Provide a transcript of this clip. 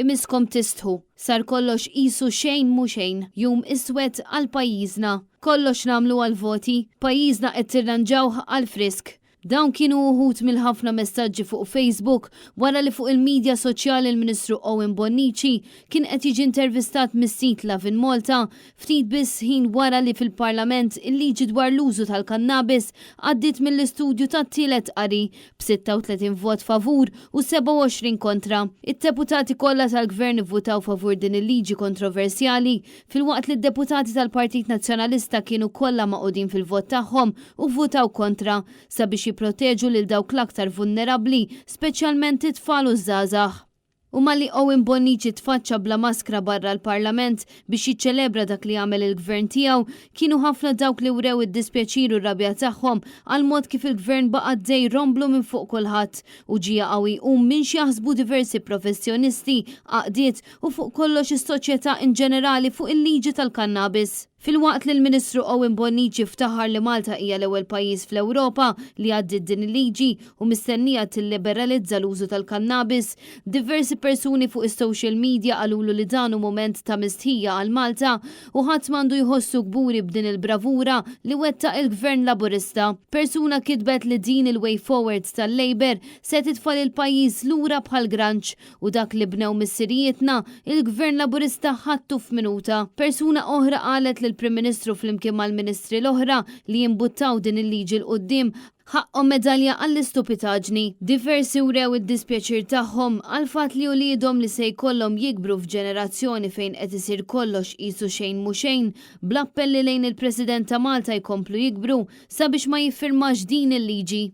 imiskom tistħu. Sar kollox qisu xejn mhu xejn, jum iswed għal pajjiżna. Kollox nagħmlu għal voti, pajjiżna qed tirranġawh għal frisk. Dawn kienu uħut mill-ħafna messaġġi fuq Facebook wara li fuq il-medja soċjali l-Ministru Owen Bonnici kien qed jiġi intervistat mis-sit Lavin Malta ftit biss ħin wara li fil-Parlament il-liġi dwar l-użu tal-kannabis għaddiet mill-istudju tat-tielet qari b'36 vot favur u 27 kontra. Id-deputati kollha tal-Gvern ivvutaw favur din il-liġi kontroversjali filwaqt li d-deputati tal-Partit Nazzjonalista kienu kollha maqudin fil-vot tagħhom u vvutaw kontra sabiex jipproteġu lil dawk l-aktar vulnerabbli, speċjalment it-tfal u żgħażagħ. U malli Owen Bonnici tfaċċa bla maskra barra l-Parlament biex jiċċelebra dak li għamel il-Gvern tiegħu, kienu ħafna dawk li wrew id-dispjaċir u r-rabja tagħhom għal mod kif il-Gvern baqa' dej romblu minn fuq kulħadd u ġie qawwi minn xi jaħsbu diversi professjonisti, għaqdiet u fuq kollox is-soċjetà in ġenerali fuq il-liġi tal-kannabis. Filwaqt li l-Ministru Owen Bonnici ftaħar li Malta hija l-ewwel pajjiż fl-Ewropa li għaddiet din il-liġi u mistennija tilliberalizza l-użu tal-kannabis, diversi persuni fuq is-social media qalulu li dan hu mument ta' mistħija għal Malta u ħadd m'għandu jħossu kburi b'din il-bravura li wettaq il-Gvern Laburista. Persuna kitbet li din il-way forward tal-Labor se titfal il-pajjiż lura bħal granċ u dak li bnew missirijietna il-Gvern Laburista ħattu f'minuta. Persuna oħra qalet li l-Prim Ministru flimkien mal-Ministri l-oħra li jimbuttaw din il-liġi l-qoddim ħaqqhom medalja għall-istupitaġni. Diversi wrew id-dispjaċir tagħhom għal fatt li uliedhom li se jkollhom jikbru f'ġenerazzjoni fejn qed isir kollox qisu xejn mhu xejn, bl-appelli lejn il-President ta' Malta jkomplu jikbru sabiex ma jiffirmax din il-liġi.